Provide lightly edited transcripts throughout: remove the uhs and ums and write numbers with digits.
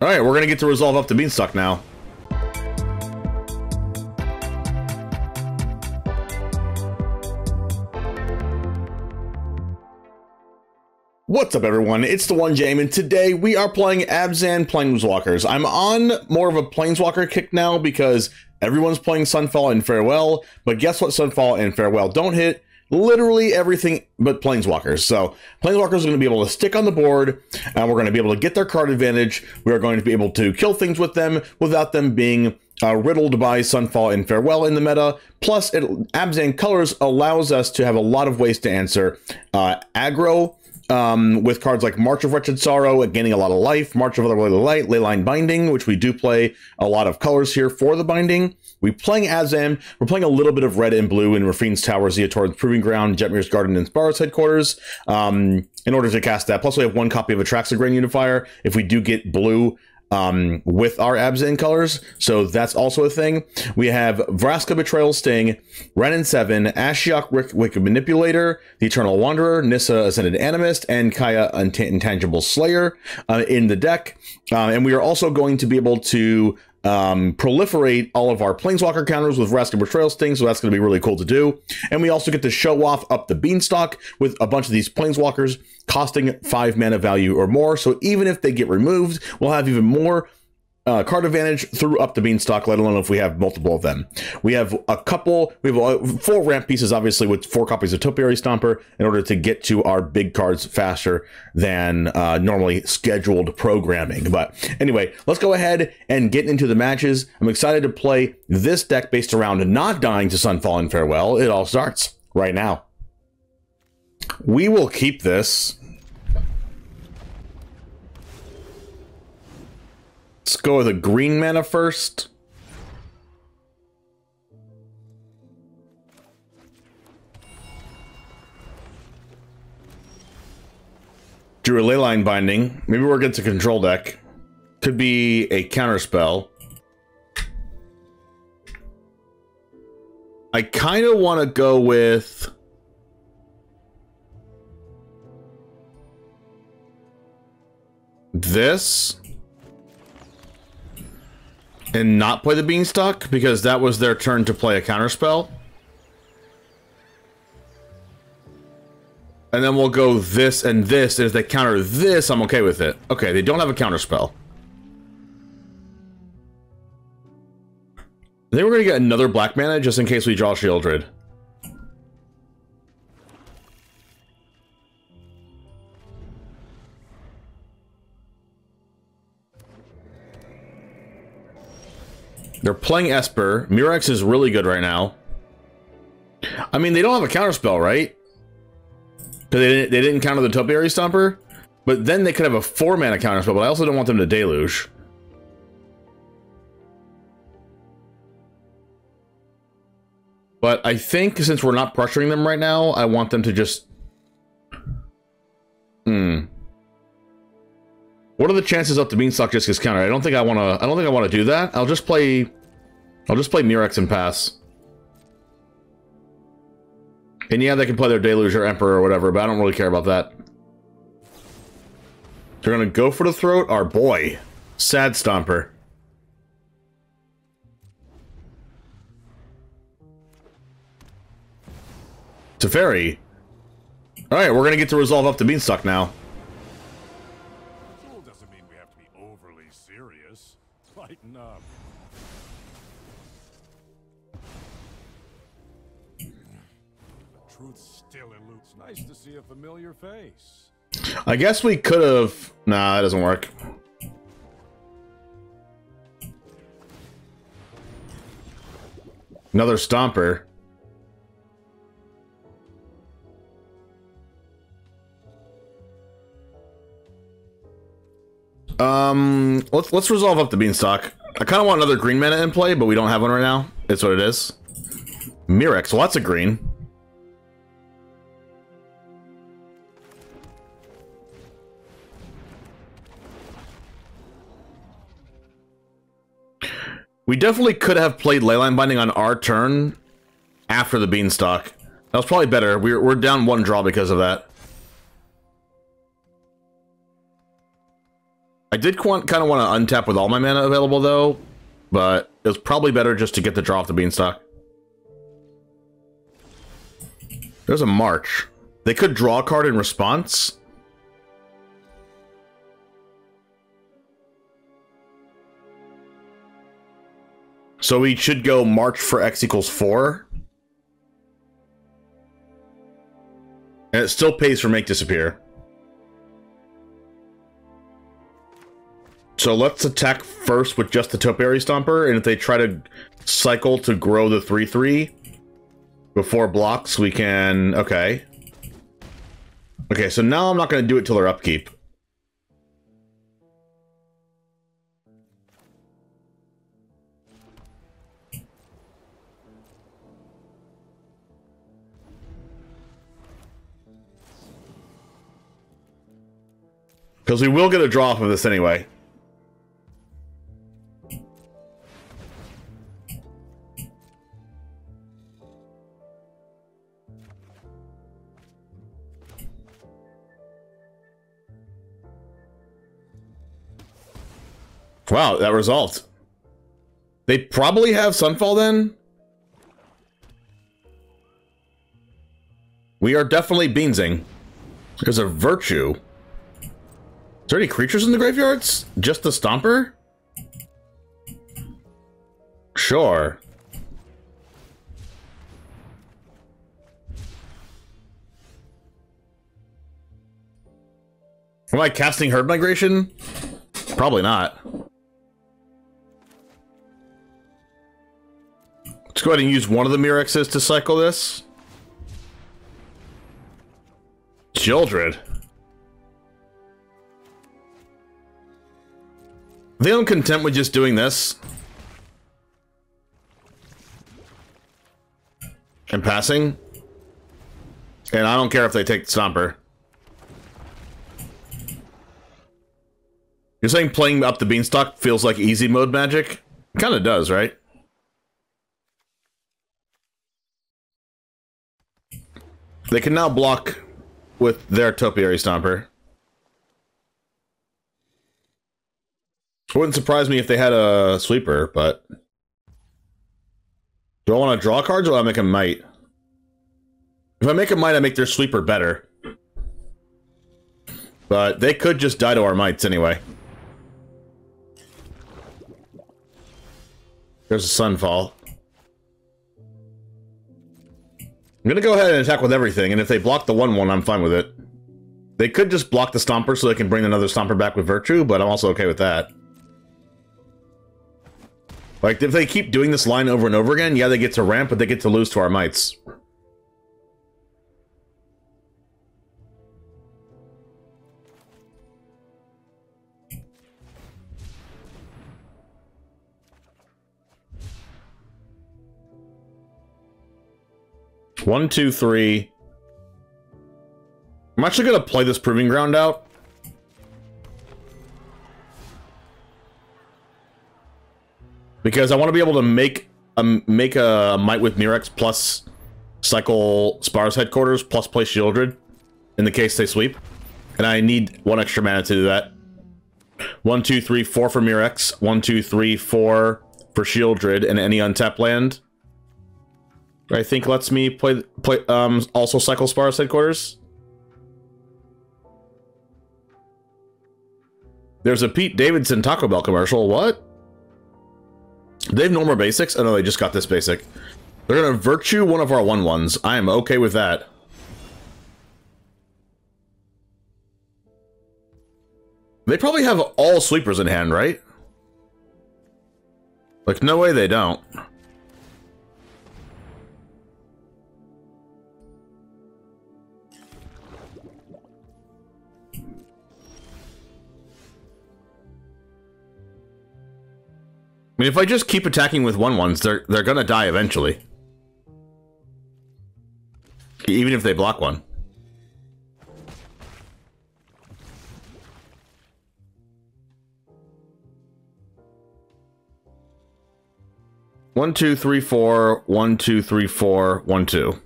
Alright, we're gonna get to resolve Up the Beanstalk now. What's up, everyone? It's TheOneJame, and today we are playing Abzan Planeswalkers. I'm on more of a Planeswalker kick now because everyone's playing Sunfall and Farewell, but guess what? Sunfall and Farewell don't hit literally everything but Planeswalkers. So Planeswalkers are going to be able to stick on the board, and we're going to be able to get their card advantage. We are going to be able to kill things with them without them being riddled by Sunfall and Farewell in the meta. Plus, Abzan Colors allows us to have a lot of ways to answer aggro, with cards like March of Wretched Sorrow, gaining a lot of life, March of Otherworldly Light, Leyline Binding, which we do play a lot of colors here for the binding. We're playing Abzan. We're playing a little bit of red and blue in Raffine's Tower, Ziatora's Proving Ground, Jetmir's Garden, and Spara's Headquarters in order to cast that. Plus, we have one copy of Atraxa Grand Unifier if we do get blue with our Abzan colors, so that's also a thing. We have Vraska, Betrayal, Sting, Wrenn and Seven, Ashiok, Wicked Manipulator, the Eternal Wanderer, Nissa, Ascended Animist, and Kaya, Intangible Slayer in the deck. And we are also going to be able to proliferate all of our Planeswalker counters with Vraska, Betrayal, Sting, so that's going to be really cool to do. And we also get to show off Up the Beanstalk with a bunch of these Planeswalkers costing 5 mana value or more, so even if they get removed, we'll have even more card advantage through Up the Beanstalk, let alone if we have multiple of them. We have we have 4 ramp pieces, obviously, with 4 copies of Topiary Stomper in order to get to our big cards faster than normally scheduled programming. But anyway, let's go ahead and get into the matches. I'm excited to play this deck based around not dying to Sunfall and Farewell. It all starts right now. We will keep this. Let's go with a green mana first. Drew a Leyline Binding. Maybe we're against a control deck. Could be a counter spell. I kind of want to go with this and not play the Beanstalk because that was their turn to play a counterspell. And then we'll go this and this, and if they counter this, I'm okay with it. Okay, they don't have a counterspell. I think we're gonna get another black mana just in case we draw Sheoldred. They're playing Esper. Mirrex is really good right now. I mean, they don't have a counterspell, right? Because they didn't counter the Topiary Stomper. But then they could have a 4 mana counterspell, but I also don't want them to Deluge. But I think since we're not pressuring them right now, I want them to just... What are the chances Up the Beanstalk just gets countered? I don't think I want to do that. I'll just play Mirrex and pass. And yeah, they can play their Deluge or Emperor or whatever, but I don't really care about that. They're gonna go for the throat. Our boy, Sad Stomper. Teferi. All right, we're gonna get to resolve Up the Beanstalk now. Lighten up. The truth still eludes. Nice to see a familiar face. I guess we could have... Nah, that doesn't work. Another Stomper. Let's resolve Up the Beanstalk. I kind of want another green mana in play, but we don't have one right now. It's what it is. Mirrex, lots of green. We definitely could have played Leyline Binding on our turn after the Beanstalk. That was probably better. We're down 1 draw because of that. I did kind of want to untap with all my mana available, though, but it was probably better just to get the draw off the Beanstalk. There's a March. They could draw a card in response. So we should go March for X equals 4. And it still pays for Make Disappear. So let's attack first with just the Topiary Stomper, and if they try to cycle to grow the 3/3 before blocks, we can... Okay. Okay, so now I'm not going to do it till their upkeep. Because we will get a draw off of this anyway. Wow, that resolved. They probably have Sunfall then? We are definitely beansing. There's a Virtue. Is there any creatures in the graveyards? Just the Stomper? Sure. Am I casting Herd Migration? Probably not. Let's go ahead and use one of the Mirrexes to cycle this. Sheoldred. I think I'm content with just doing this. And passing. And I don't care if they take the Stomper. You're saying playing Up the Beanstalk feels like easy mode Magic? It kind of does, right? They can now block with their Topiary Stomper. It wouldn't surprise me if they had a sweeper, but... Do I want to draw cards or do I make a might? If I make a might, I make their sweeper better. But they could just die to our mites anyway. There's a Sunfall. I'm gonna go ahead and attack with everything, and if they block the 1/1, I'm fine with it. They could just block the Stomper so they can bring another Stomper back with Virtue, but I'm also okay with that. Like, if they keep doing this line over and over again, yeah, they get to ramp, but they get to lose to our mites. One, two, three. I'm actually gonna play this Proving Ground out. Because I want to be able to make a might with Mirrex plus cycle Spara's Headquarters plus play Sheoldred in the case they sweep. And I need one extra mana to do that. 1, 2, 3, 4 for Mirrex. 1, 2, 3, 4 for Sheoldred and any untapped land. I think lets me play also cycle Spara's Headquarters. There's a Pete Davidson Taco Bell commercial. What? They have no more basics? Oh no, they just got this basic. They're gonna Virtue one of our 1/1s. I am okay with that. They probably have all sweepers in hand, right? Like, no way they don't. I mean, if I just keep attacking with 1/1s, they're gonna die eventually. Even if they block one. One, two, three, four. 1, 2, 3, 4. 1, 2.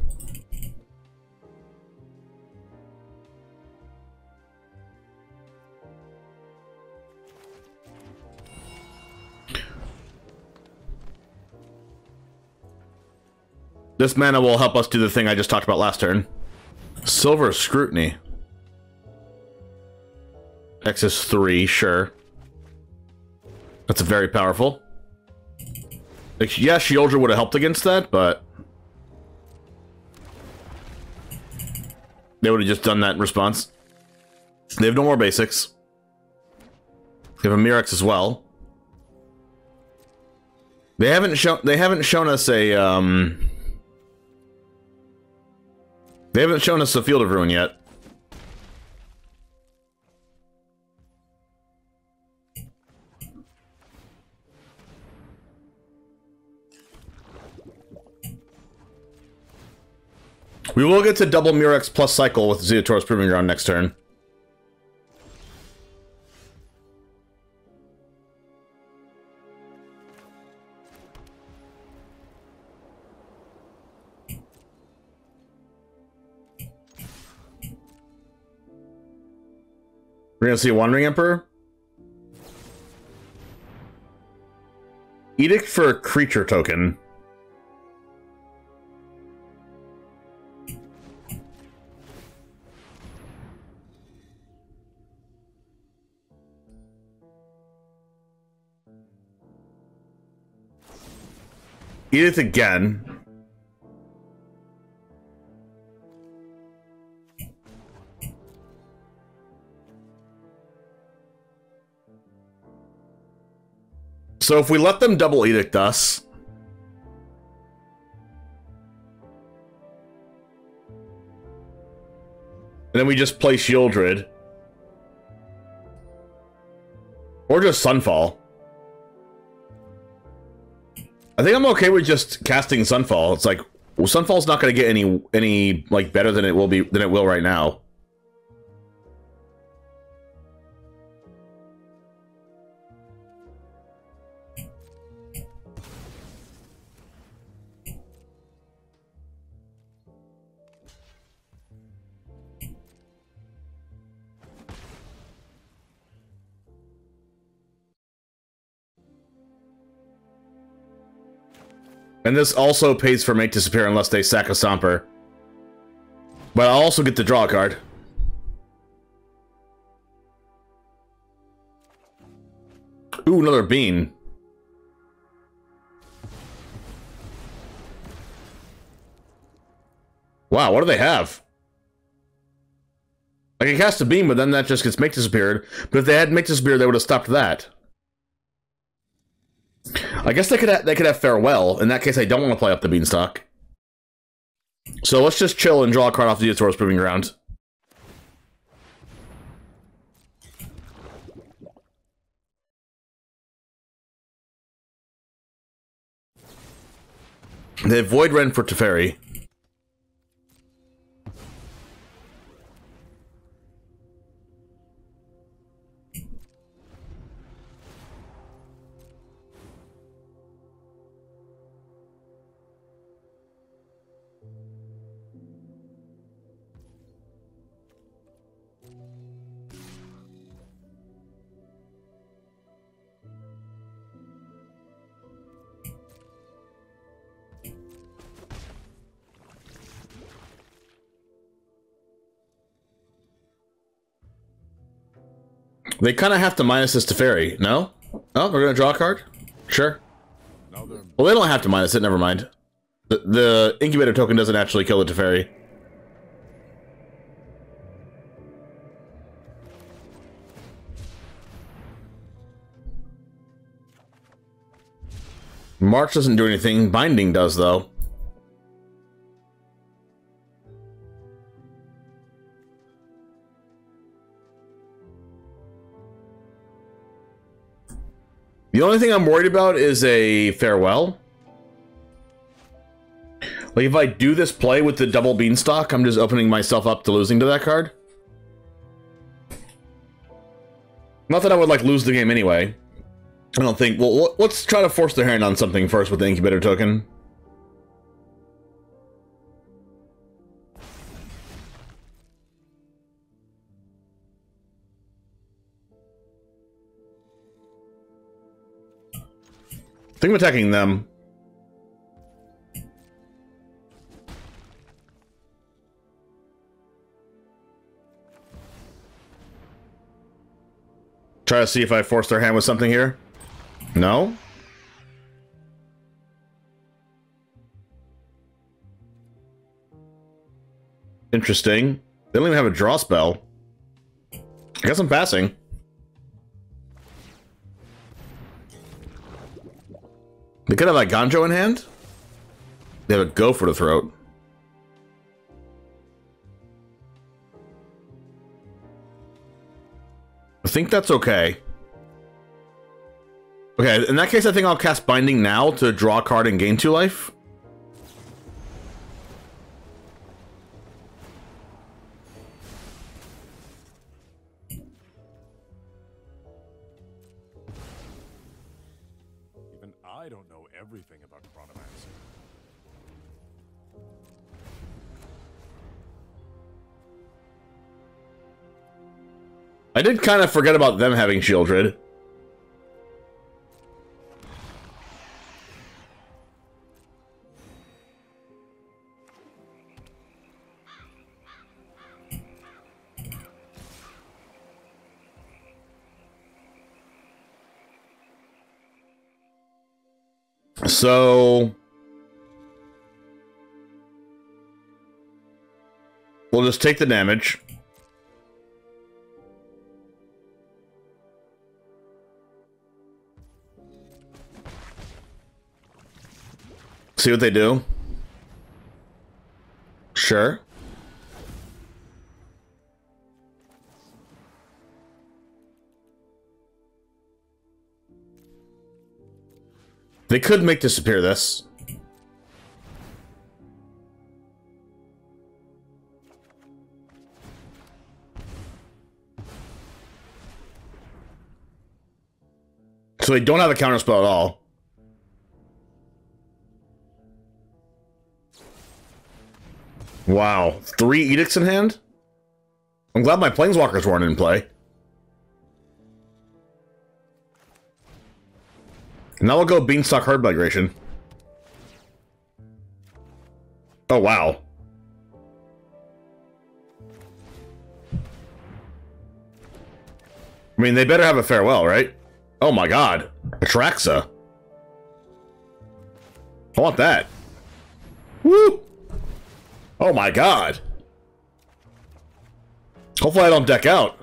This mana will help us do the thing I just talked about last turn. Silver Scrutiny. X is 3, sure. That's very powerful. Like, yeah, Sheoldred would have helped against that, but they would have just done that in response. They have no more basics. They have a Mirrex as well. They haven't shown us a they haven't shown us a Field of Ruin yet. We will get to double Mirrex plus cycle with Ziatora's Proving Ground next turn. We're gonna see a Wandering Emperor. Edict for a creature token. Edict again. So if we let them double Edict us, and then we just play Sheoldred, or just Sunfall. I think I'm okay with just casting Sunfall. It's like, well, Sunfall's not going to get any like better than it will right now. And this also pays for Make Disappear unless they sack a Stomper. But I'll also get to draw a card. Ooh, another Bean. Wow, what do they have? I can cast a Beam, but then that just gets Make Disappeared. But if they had Make Disappear, they would have stopped that. I guess they could have Farewell. In that case, I don't want to play Up the Beanstalk. So let's just chill and draw a card off the Ziatora's Proving Ground. They Void Wrenn for Teferi. They kind of have to minus this Teferi, no? Oh, we're gonna draw a card? Sure. Well, they don't have to minus it, never mind. The Incubator token doesn't actually kill the Teferi. March doesn't do anything, Binding does, though. The only thing I'm worried about is a Farewell. Like, if I do this play with the double Beanstalk, I'm just opening myself up to losing to that card. Not that I would, like, lose the game anyway. I don't think. Well, let's try to force their hand on something first with the Incubator token. I think I'm attacking them. Try to see if I force their hand with something here. No? Interesting. They don't even have a draw spell. I guess I'm passing. They could have like Ganjo in hand. They have a go for the throat. I think that's okay. Okay, in that case, I think I'll cast Binding now to draw a card and gain 2 life. Even I don't know everything about Chronomancy. I did kind of forget about them having Sheoldred. So we'll just take the damage. See what they do. Sure. They could make disappear this. So they don't have a counterspell at all. Wow. 3 edicts in hand? I'm glad my planeswalkers weren't in play. Now we'll go Beanstalk Herd Migration. Oh, wow. I mean, they better have a farewell, right? Oh my god. Atraxa. I want that. Woo! Oh my god. Hopefully I don't deck out.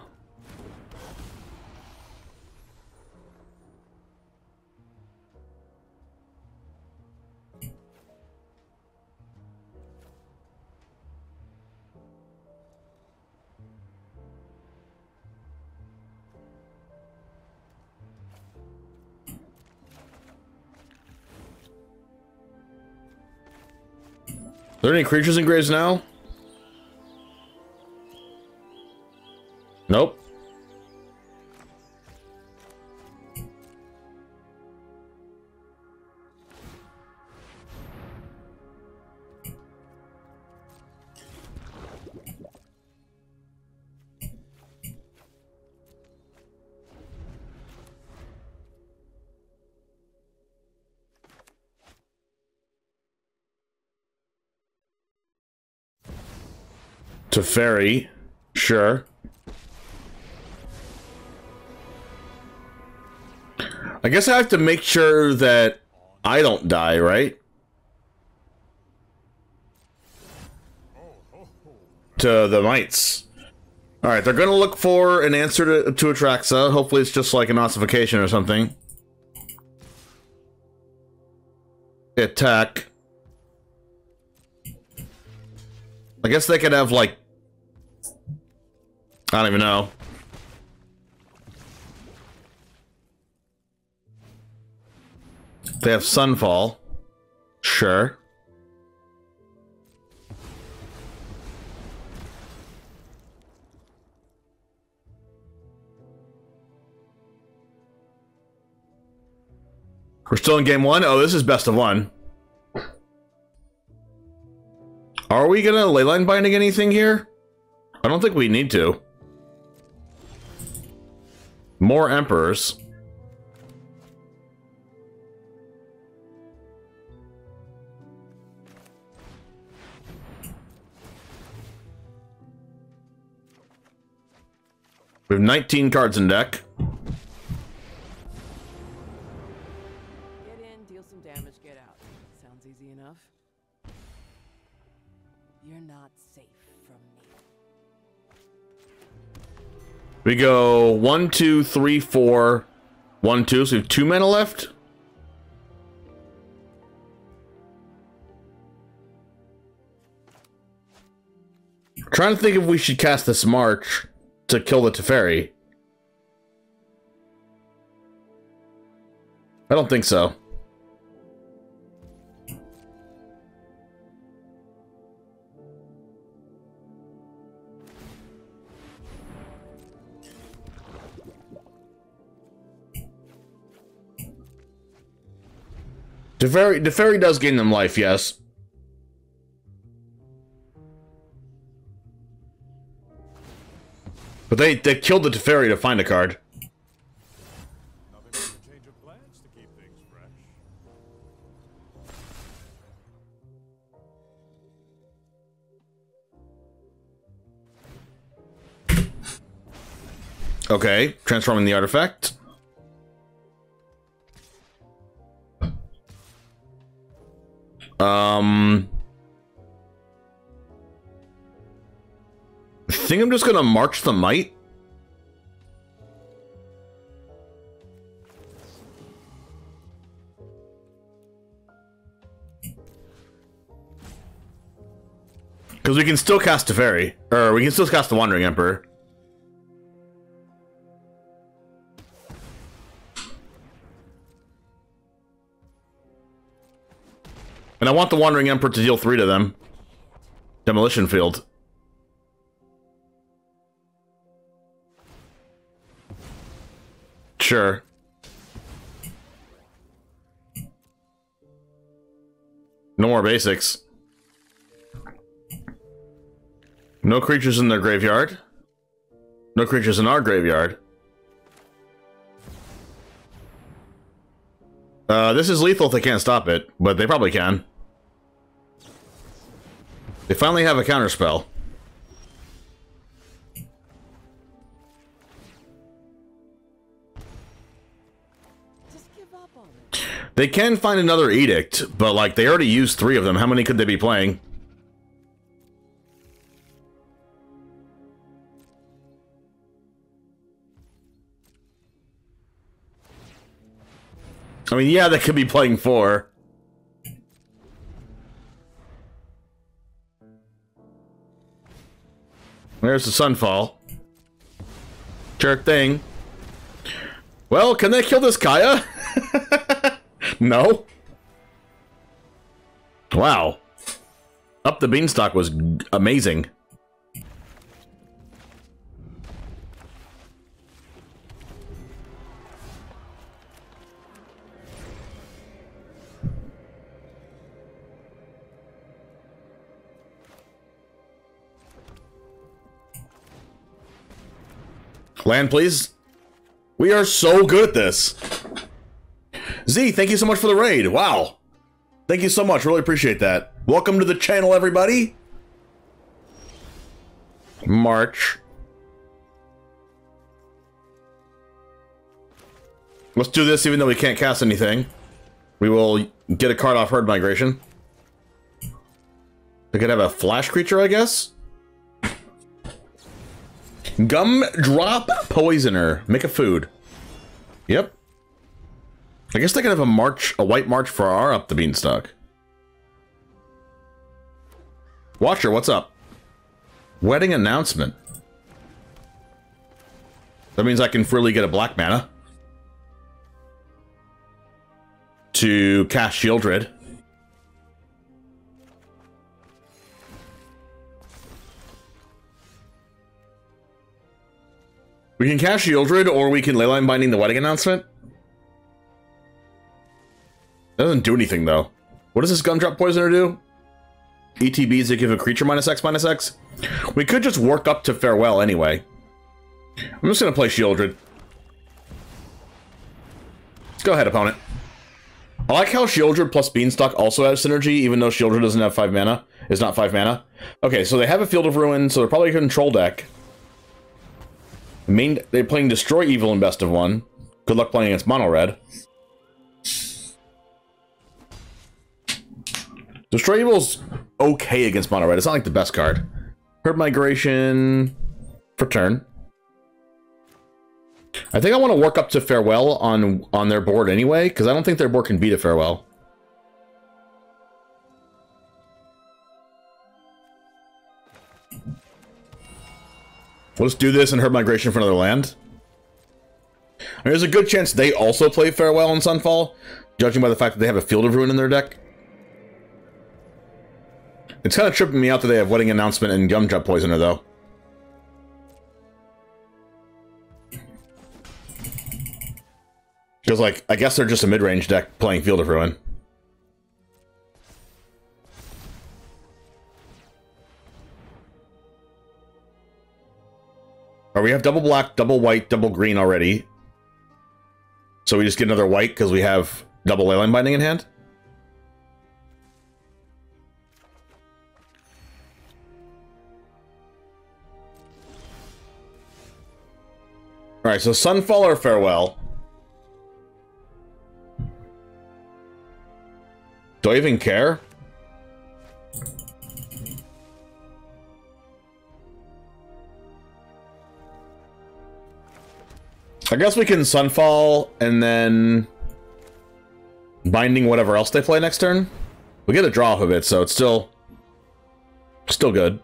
Are there any creatures in graves now? Nope. To ferry, sure. I guess I have to make sure that I don't die, right? To the mites. Alright, they're gonna look for an answer to Atraxa. Hopefully it's just like an ossification or something. Attack. I guess they could have, like... I don't even know. They have Sunfall. Sure. We're still in game 1? Oh, this is best of 1. Are we gonna Leyline Binding anything here? I don't think we need to. More Emperors. We have 19 cards in deck. some damage, get out. Sounds easy enough. You're not safe from me. We go 1, 2, 3, 4, 1, 2. So we have 2 mana left. Trying to think if we should cast this March to kill the Teferi. I don't think so. Teferi does gain them life, yes. But they killed the Teferi to find a card. Nothing but a change of plans to keep things fresh. Okay, transforming the artifact. I think I'm just gonna march the might. Because we can still cast Teferi, or we can still cast the Wandering Emperor. And I want the Wandering Emperor to deal 3 to them. Demolition Field. Sure. No more basics. No creatures in their graveyard. No creatures in our graveyard. This is lethal if they can't stop it, but they probably can. They finally have a counterspell. Just give up on it. They can find another edict, but like they already used 3 of them. How many could they be playing? I mean, yeah, they could be playing 4. There's the Sunfall. Sure thing. Well, can they kill this Kaya? No. Wow. Up the Beanstalk was amazing. Land, please. We are so good at this. Z, thank you so much for the raid. Wow. Thank you so much. Really appreciate that. Welcome to the channel, everybody. March. Let's do this even though we can't cast anything. We will get a card off Herd Migration. We could have a flash creature, I guess. Gumdrop Poisoner. Make a food. Yep. I guess they could have a white march for our Up the Beanstalk. Watcher, what's up? Wedding announcement. That means I can freely get a black mana to cast Sheoldred. We can cast Sheoldred, or we can Leyline Binding the wedding announcement. That doesn't do anything, though. What does this Gumdrop Poisoner do? ETBs that give a creature -X/-X. We could just work up to Farewell anyway. I'm just going to play Sheoldred. Go ahead, opponent. I like how Sheoldred plus Beanstalk also has synergy, even though Sheoldred doesn't have 5 mana. Is not 5 mana. Okay, so they have a Field of Ruin, so they're probably a control deck. They're playing Destroy Evil in best of 1. Good luck playing against Mono Red. Destroy Evil's okay against mono red. It's not like the best card. Herd Migration for turn. I think I want to work up to Farewell on their board anyway, because I don't think their board can beat a Farewell. Let's do this and Herd Migration for another land. There's a good chance they also play Farewell and Sunfall, judging by the fact that they have a Field of Ruin in their deck. It's kind of tripping me out that they have Wedding Announcement and Gumdrop Poisoner, though. Because, like, I guess they're just a mid-range deck playing Field of Ruin. Or we have double black, double white, double green already. So we just get another white because we have double Leyline Binding in hand? Alright, so Sunfall or Farewell? Do I even care? I guess we can Sunfall and then Binding whatever else they play next turn. We get a draw off of it, so it's still good.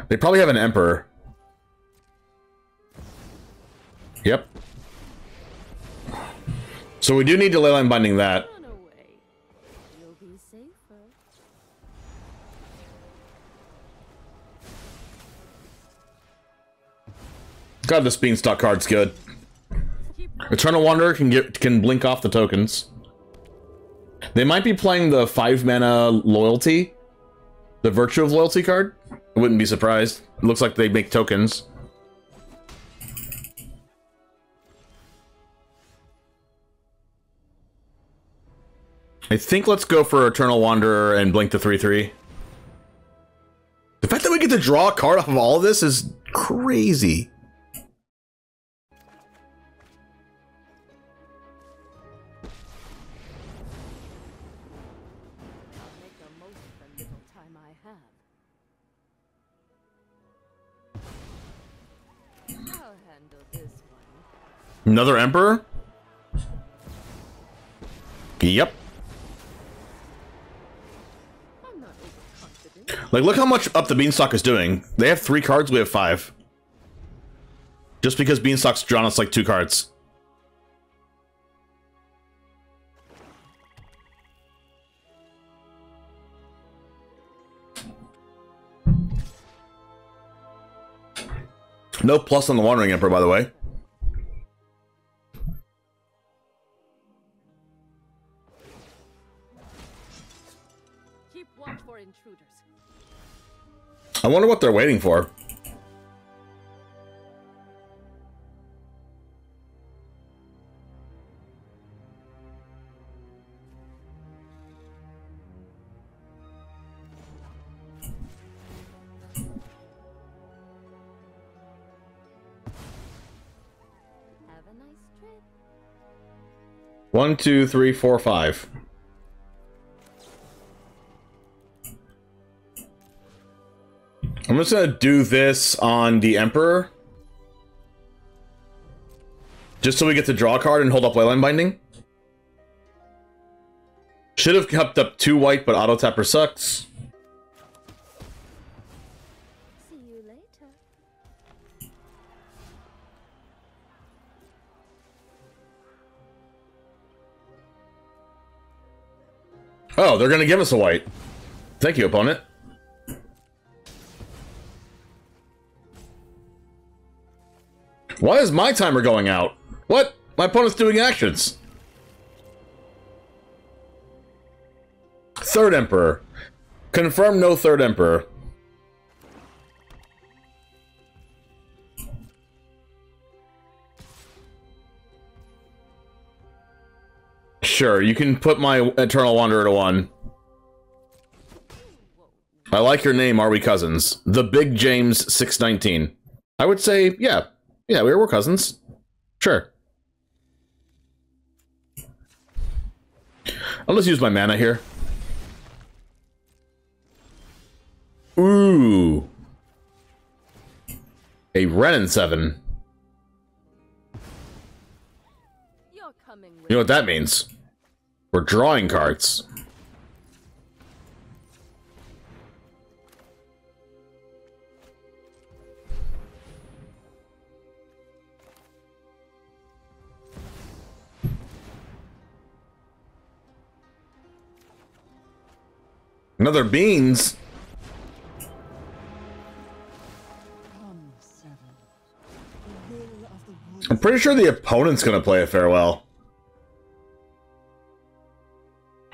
They probably have an Emperor. Yep. So we do need to Leyline Binding that. God, this Beanstalk card's good. Eternal Wanderer can blink off the tokens. They might be playing the 5-mana Loyalty, the Virtue of Loyalty card. I wouldn't be surprised. It looks like they make tokens. I think let's go for Eternal Wanderer and blink the 3/3. The fact that we get to draw a card off of all of this is crazy. Another Emperor? Yep. Like, look how much Up the Beanstalk is doing. They have 3 cards, we have 5. Just because Beanstalk's drawn us like 2 cards. No plus on the Wandering Emperor, by the way. I wonder what they're waiting for. Have a nice trip. 1, 2, 3, 4, 5. I'm just gonna do this on the Emperor. Just so we get to draw a card and hold up Leyline Binding. Should have kept up 2 white, but auto tapper sucks. See you later. Oh, they're gonna give us a white. Thank you, opponent. Why is my timer going out? What? My opponent's doing actions. Third Emperor. Confirm no third Emperor. Sure, you can put my Eternal Wanderer to 1. I like your name, Are We Cousins? The Big James 619. I would say, yeah. Yeah, we're cousins. Sure. I'll just use my mana here. Ooh. A Wrenn and Seven. You're coming with You know what that means? We're drawing cards. Another beans. I'm pretty sure the opponent's gonna play a farewell.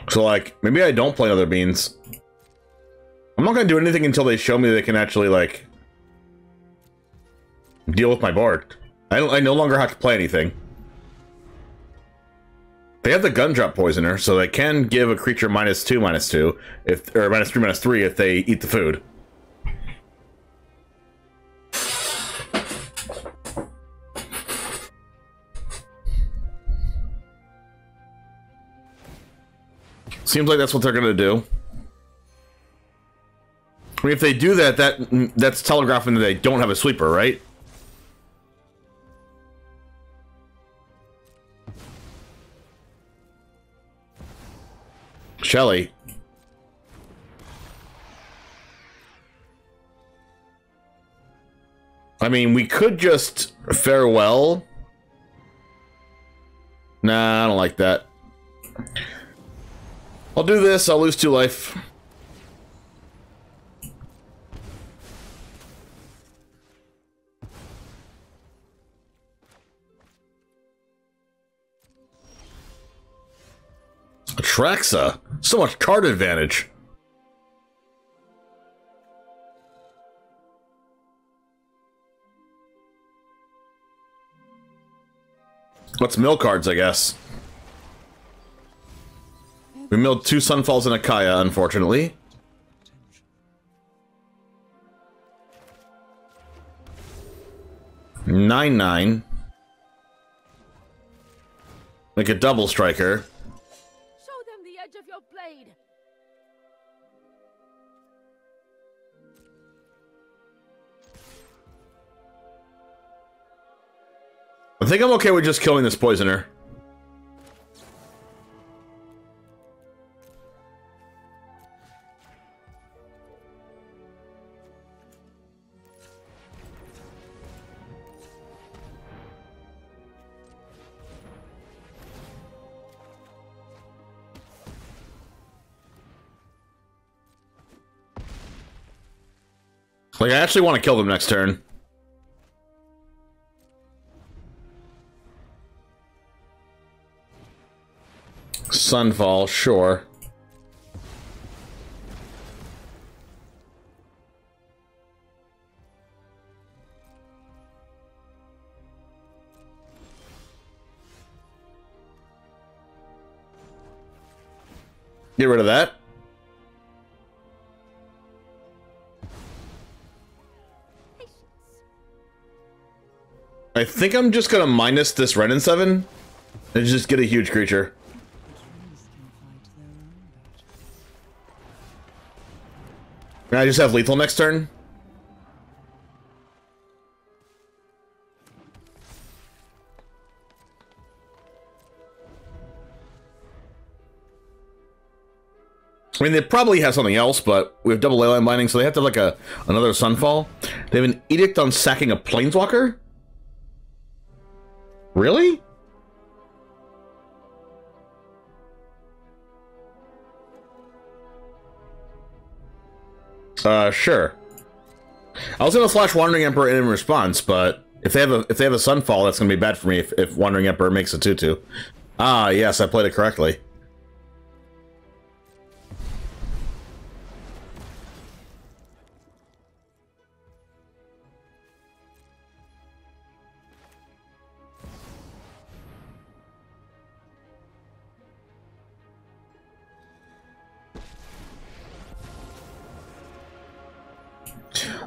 So, like, maybe I don't play another beans. I'm not gonna do anything until they show me they can actually, like, deal with my board. I no longer have to play anything. They have the Gundrop Poisoner, so they can give a creature -2/-2, if, or -3/-3 if they eat the food. Seems like that's what they're gonna do. I mean, if they do that, that's telegraphing that they don't have a sweeper, right? Shelly. I mean, we could just farewell. Nah, I don't like that. I'll do this, I'll lose 2 life. Atraxa. So much card advantage. Let's mill cards, I guess. We milled 2 Sunfalls and a Kaya, unfortunately. Nine. Make a double striker. Show them the edge of your blade. I think I'm okay with just killing this poisoner. Like, I actually want to kill them next turn. Sunfall, sure. Get rid of that. I think I'm just gonna minus this Wrenn and Seven and just get a huge creature. Can I just have lethal next turn? I mean, they probably have something else, but we have double Leyline Binding, so they have to have like another Sunfall. They have an edict on sacking a Planeswalker? Really? Sure. I was gonna flash Wandering Emperor in response, but if they have a Sunfall, that's gonna be bad for me if Wandering Emperor makes a 2/2. Ah, yes, I played it correctly.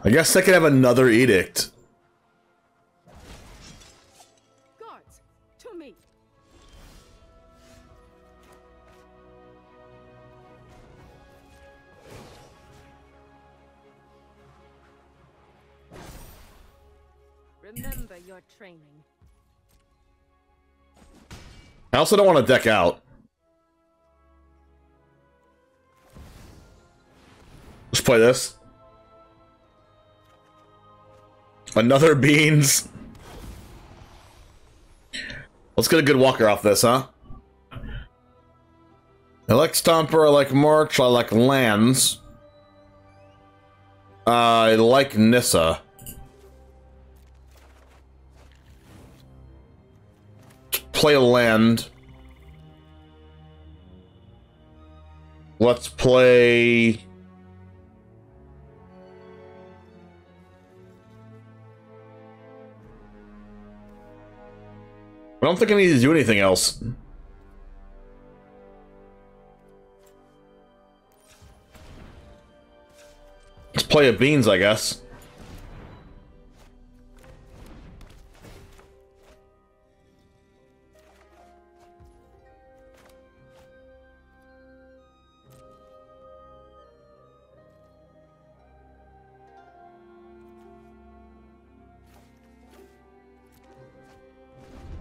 I guess I could have another edict. Remember your training. I also don't want to deck out. Let's play this. Another beans. Let's get a good walker off this, huh? I like Stomper, I like March, I like lands. I like Nissa. Play a land. Let's play... I don't think I need to do anything else. Let's play a beans, I guess.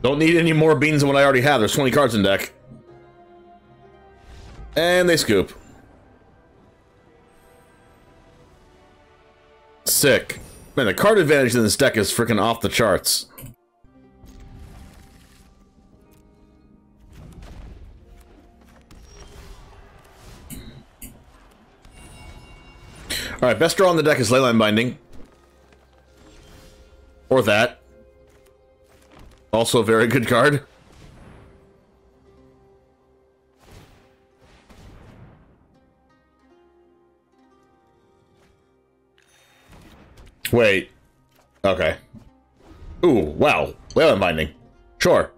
Don't need any more beans than what I already have. There's 20 cards in deck. And they scoop. Sick. Man, the card advantage in this deck is freaking off the charts. Alright, best draw on the deck is Leyline Binding. Or that. Also a very good card. Wait. Okay. Ooh, wow. Leyline Binding. Sure.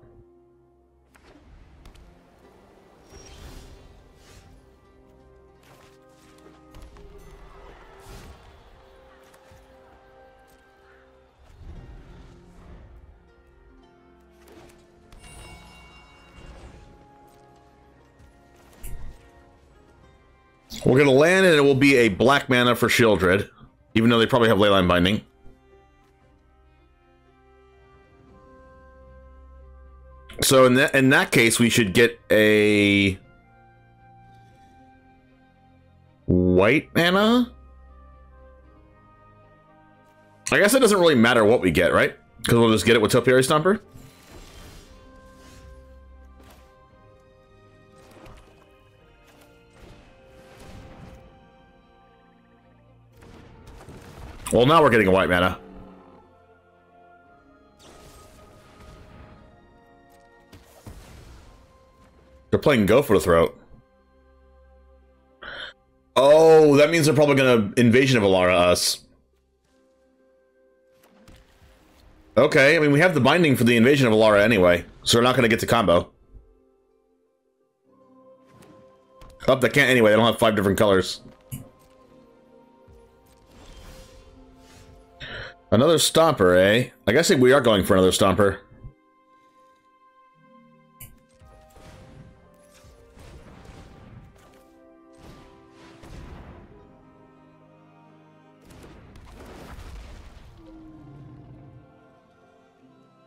We're going to land, and it will be a black mana for Sheoldred, even though they probably have Leyline Binding. So in that case, we should get a white mana? I guess it doesn't really matter what we get, right? Because we'll just get it with Topiary Stomper. Well, now we're getting a white mana. They're playing Go for the Throat. Oh, that means they're probably going to Invasion of Alara us. Okay, I mean, we have the binding for the Invasion of Alara anyway, so we're not going to get to combo. Oh, they can't anyway, they don't have 5 different colors. Another Stomper, eh? I guess we are going for another Stomper.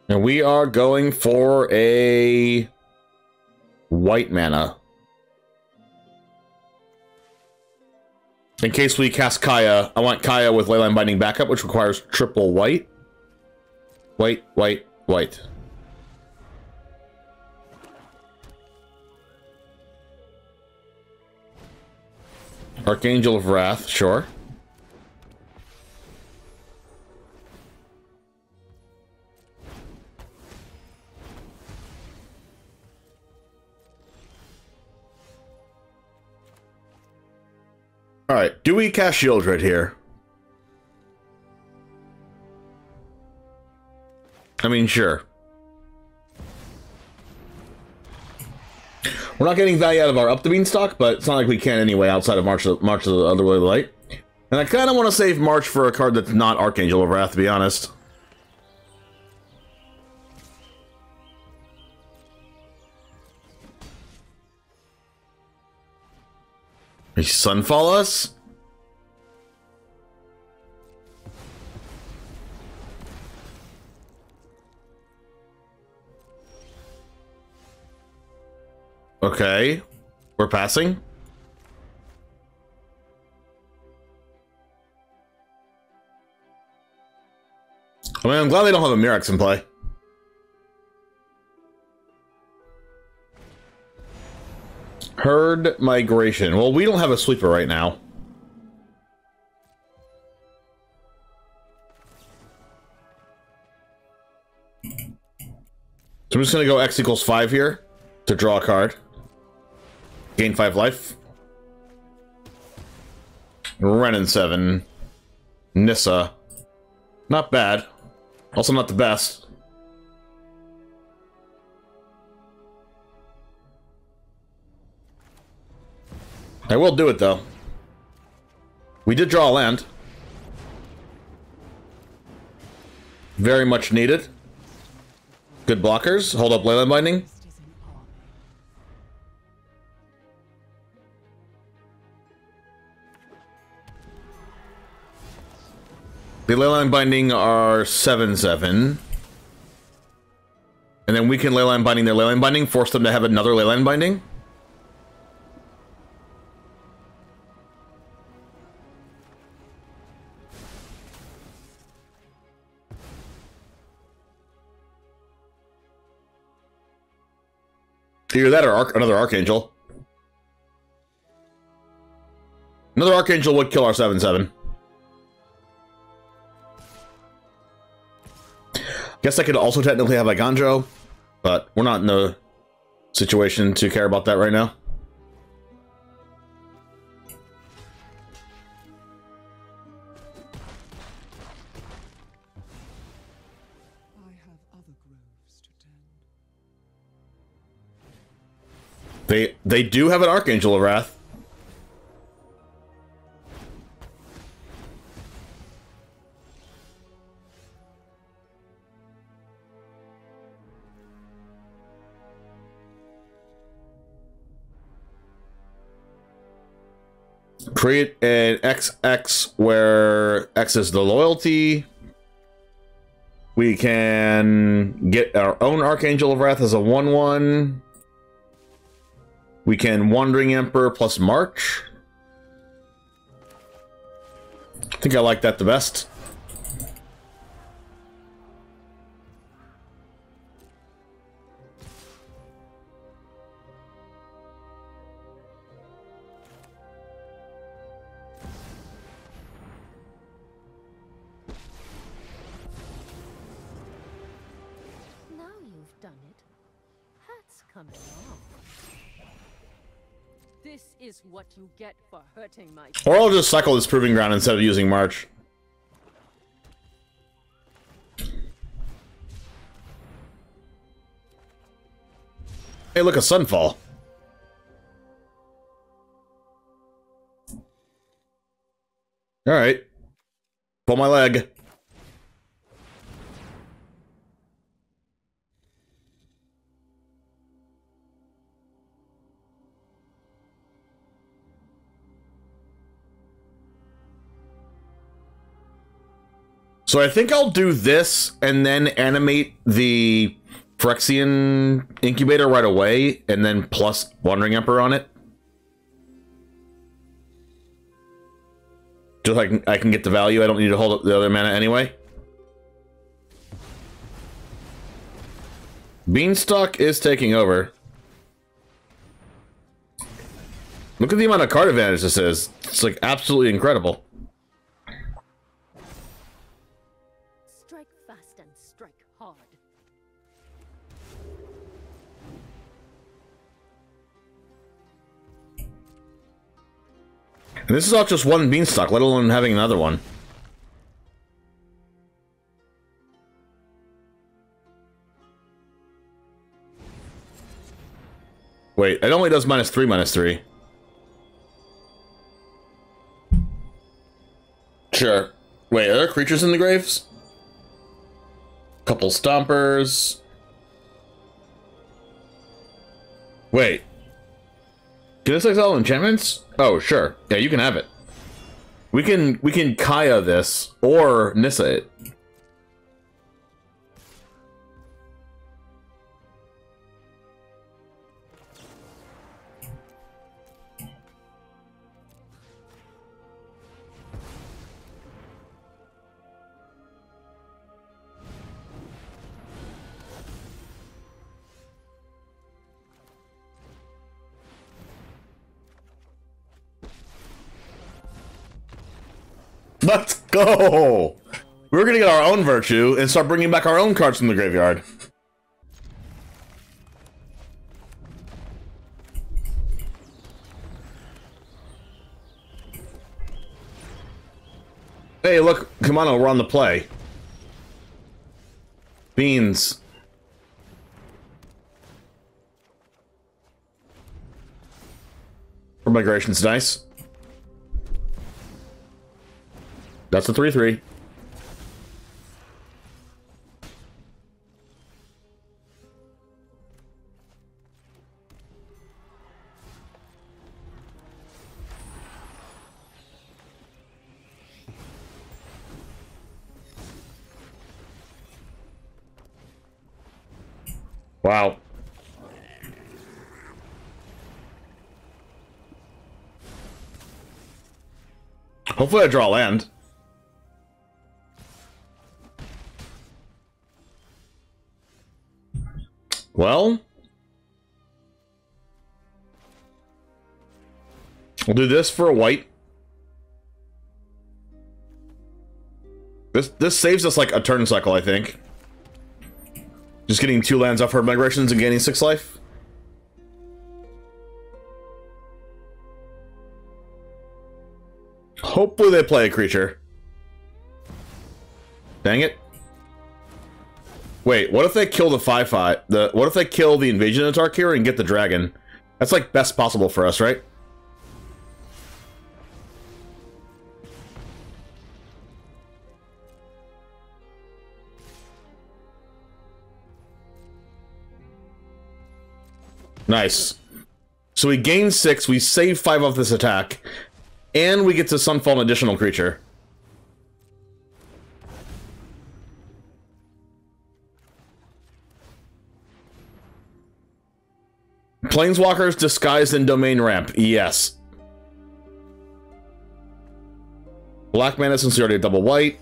And we are going for a white mana. In case we cast Kaya, I want Kaya with Leyline Binding backup, which requires triple white. White, white, white. Archangel of Wrath, sure. Alright, do we cast Sheoldred here? I mean, sure. We're not getting value out of our Up the Beanstalk, but it's not like we can anyway outside of March of the Otherworldly Light. And I kind of want to save March for a card that's not Archangel of Wrath, to be honest. They Sunfall us? Okay. We're passing. I mean, I'm glad they don't have a Mirrex in play. Herd migration. Well, we don't have a sweeper right now. So I'm just going to go X equals 5 here to draw a card. Gain 5 life. Wrenn and Seven. Nissa. Not bad. Also not the best. I will do it, though. We did draw a land. Very much needed. Good blockers. Hold up Leyline Binding. The Leyline Binding are 7/7. And then we can Leyline Binding their Leyline Binding, force them to have another Leyline Binding. Either that or another Archangel. Another Archangel would kill our 7/7. Guess I could also technically have a Ganjo, but we're not in the situation to care about that right now. I have other groves to tend. They do have an Archangel of Wrath. Create an XX where X is the loyalty. We can get our own Archangel of Wrath as a 1/1. We can Wandering Emperor plus March. I think I like that the best. This is what you get for hurting my... Or I'll just cycle this Proving Ground instead of using March. Hey, look, a Sunfall. Alright. Pull my leg. So I think I'll do this and then animate the Phyrexian Incubator right away, and then plus Wandering Emperor on it. Just like I can get the value, I don't need to hold up the other mana anyway. Beanstalk is taking over. Look at the amount of card advantage this is. It's like absolutely incredible. And this is not just one Beanstalk, let alone having another one. Wait, it only does -3/-3. Sure. Wait, are there creatures in the graves? Couple Stompers. Wait. Can this exile enchantments? Oh, sure. Yeah, you can have it. We can Kaya this or Nissa it. Let's go! We're gonna get our own virtue and start bringing back our own cards from the graveyard. Hey, look, come on, we're on the play. Beans. For migration's nice. That's a 3/3. Wow. Hopefully I draw land. Well, we'll do this for a white. This saves us like a turn cycle, I think. Just getting 2 lands off her migrations and gaining 6 life. Hopefully they play a creature. Dang it. Wait, what if they kill the 5/5? What if they kill the Invasion of Tarkir and get the dragon? That's like best possible for us, right? Nice. So we gain 6, we save 5 off this attack, and we get to Sunfall an additional creature. Planeswalkers disguised in domain ramp. Yes. Black mana since we already have double white.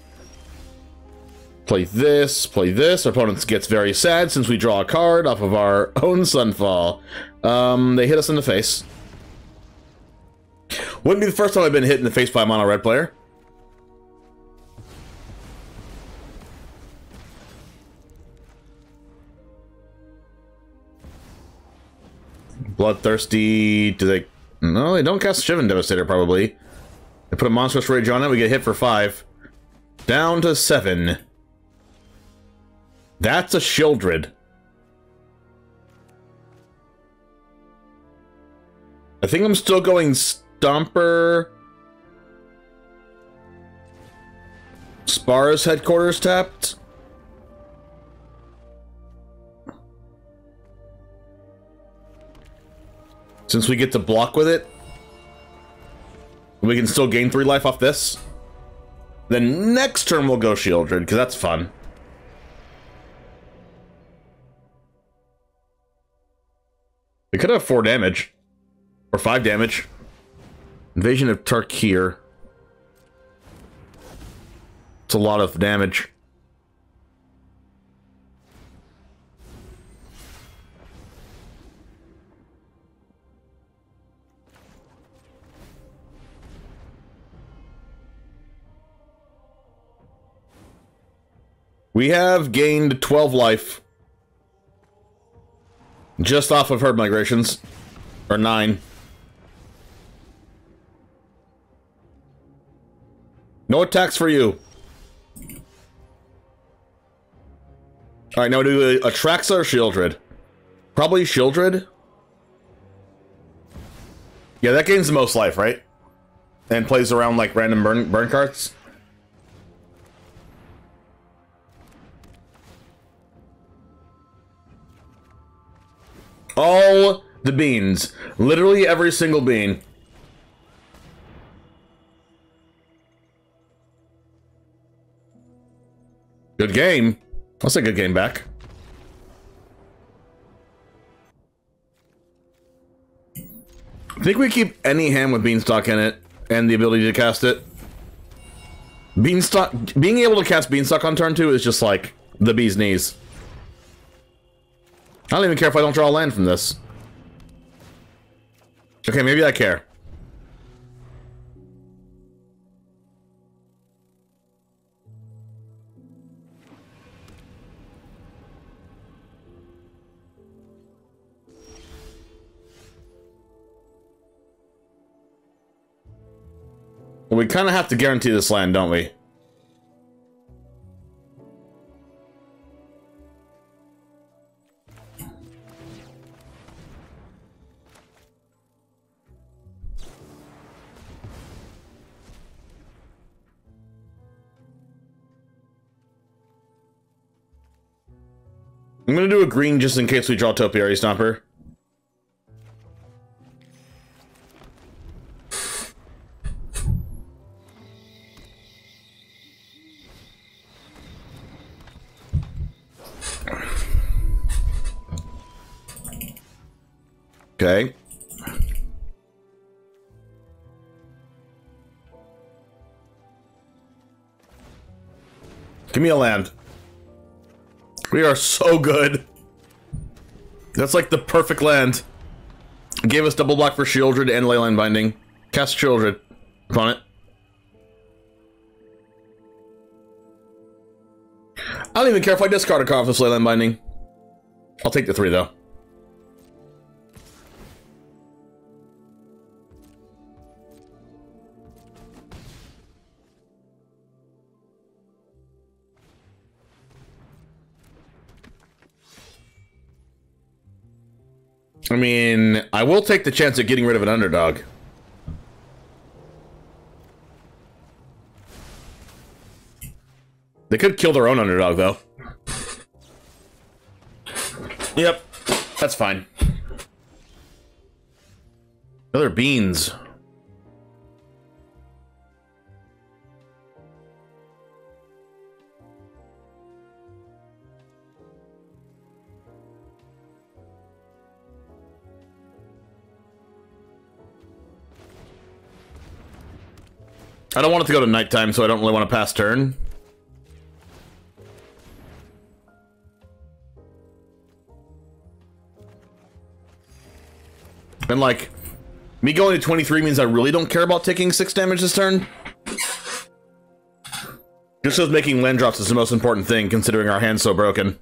Play this, play this. Our opponent gets very sad since we draw a card off of our own Sunfall. They hit us in the face. Wouldn't be the first time I've been hit in the face by a mono red player. Bloodthirsty. Do they? No, they don't cast Shivan Devastator, probably. They put a Monstrous Rage on it, we get hit for 5. Down to 7. That's a Sheoldred. I think I'm still going Stomper. Spara's headquarters tapped. Since we get to block with it, we can still gain 3 life off this. Then next turn we'll go Sheoldred, because that's fun. We could have 4 damage. Or 5 damage. Invasion of Tarkir. It's a lot of damage. We have gained 12 life. Just off of herd migrations. Or 9. No attacks for you. Alright, now we do Atraxa or Sheoldred. Probably Sheoldred. Yeah, that gains the most life, right? And plays around like random burn cards. All the beans. Literally every single bean. Good game. I'll say good game back. I think we keep any hand with Beanstalk in it and the ability to cast it. Beanstalk, being able to cast Beanstalk on turn 2 is just like the bee's knees. I don't even care if I don't draw a land from this. Okay, maybe I care. Well, we kind of have to guarantee this land, don't we? I'm gonna do a green just in case we draw Topiary Stomper. Okay. Give me a land. We are so good. That's like the perfect land. Gave us double block for Sheoldred and Leyline Binding. Cast Sheoldred upon it. I don't even care if I discard a card with this Leyline Binding. I'll take the 3 though. I mean, I will take the chance of getting rid of an underdog. They could kill their own underdog, though. Yep, that's fine. Another beans. I don't want it to go to nighttime, so I don't really want to pass turn. And like, me going to 23 means I really don't care about taking 6 damage this turn. Just because making land drops is the most important thing, considering our hand's so broken.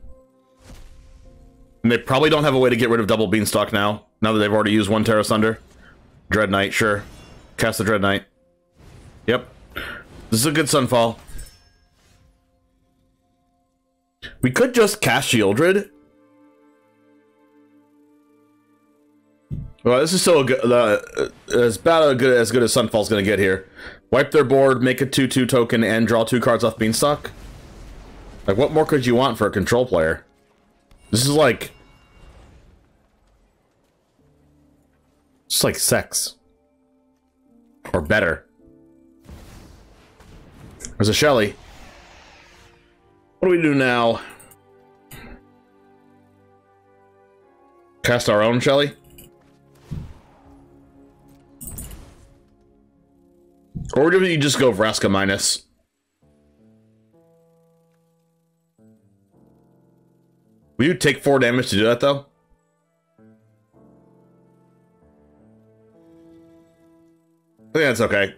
And they probably don't have a way to get rid of double Beanstalk now that they've already used 1 Terra Sunder. Dread Knight, sure. Cast the Dread Knight. Yep. This is a good Sunfall. We could just cast Sheoldred. Well, this is so good. As bad as good as Sunfall's gonna get here. Wipe their board, make a 2/2 token, and draw 2 cards off Beanstalk. Like, what more could you want for a control player? This is like... It's like sex. Or better. There's a Shelly. What do we do now? Cast our own Shelly? Or do you just go Vraska minus? Will you take 4 damage to do that, though? I think that's okay.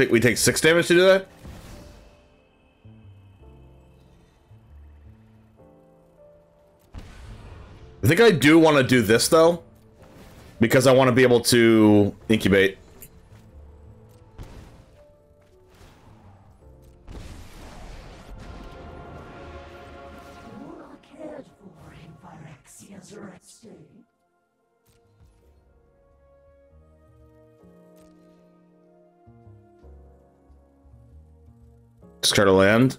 We take 6 damage to do that? I think I do want to do this, though. Because I want to be able to incubate. Discard a land.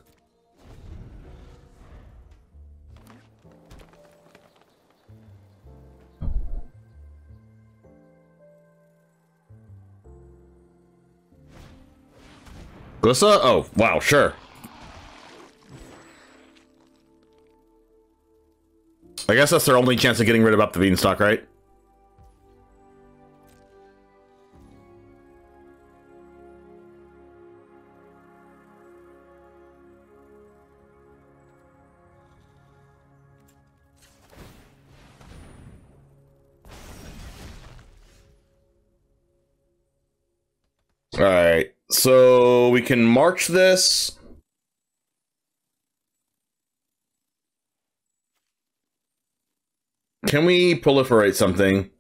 Glissa? Oh, wow, sure. I guess that's their only chance of getting rid of Up the Beanstalk, right? Alright, so we can march this. Can we proliferate something?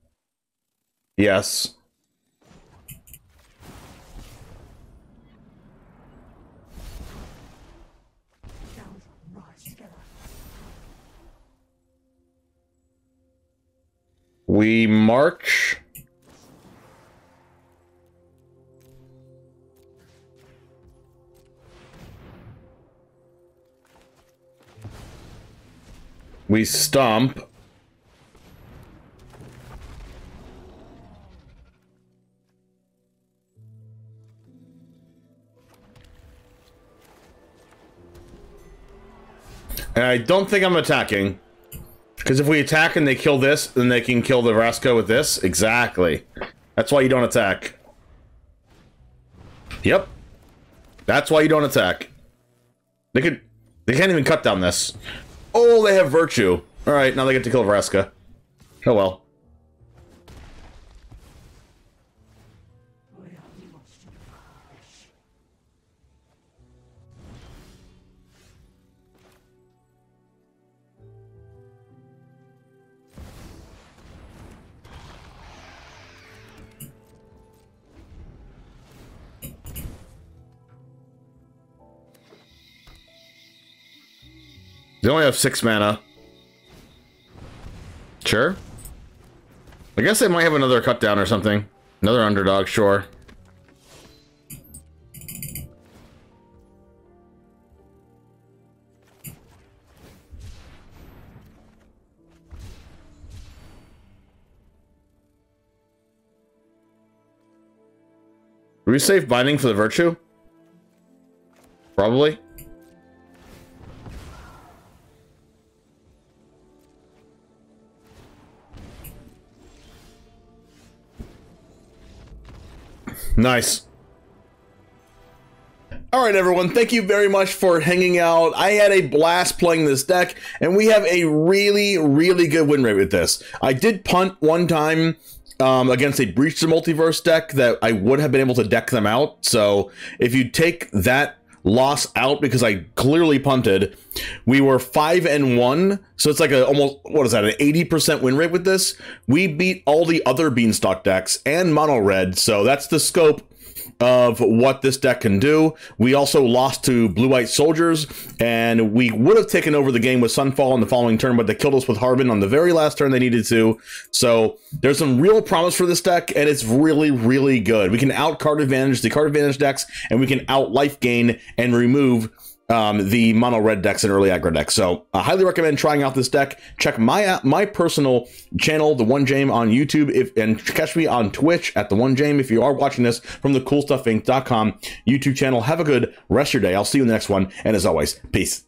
Yes. We march. We stomp. And I don't think I'm attacking. Because if we attack and they kill this, then they can kill the Vraska with this. Exactly. That's why you don't attack. Yep. That's why you don't attack. They can't even cut down this. Oh, they have Virtue. Alright, now they get to kill Vraska. Oh well. They only have 6 mana. Sure. I guess they might have another cut down or something. Another underdog, sure. Do we save binding for the Virtue? Probably. Nice. Alright everyone, thank you very much for hanging out. I had a blast playing this deck, and we have a really, really good win rate with this. I did punt one time against a Breach the Multiverse deck that I would have been able to deck them out, so if you take that loss out because I clearly punted, we were 5-1, so it's like a almost, what is that, an 80% win rate with this. We beat all the other Beanstalk decks and mono red, so that's the scope of what this deck can do. We also lost to blue-white soldiers, and we would have taken over the game with Sunfall in the following turn, but they killed us with Harbin on the very last turn they needed to. So there's some real promise for this deck, and it's really, really good. We can out card advantage the card advantage decks, and we can out life gain and remove the mono red decks and early aggro decks. So I highly recommend trying out this deck. Check my personal channel, TheOneJame, on YouTube, and catch me on Twitch at TheOneJame if you are watching this from the CoolStuffInc.com YouTube channel. Have a good rest of your day. I'll see you in the next one, and as always, peace.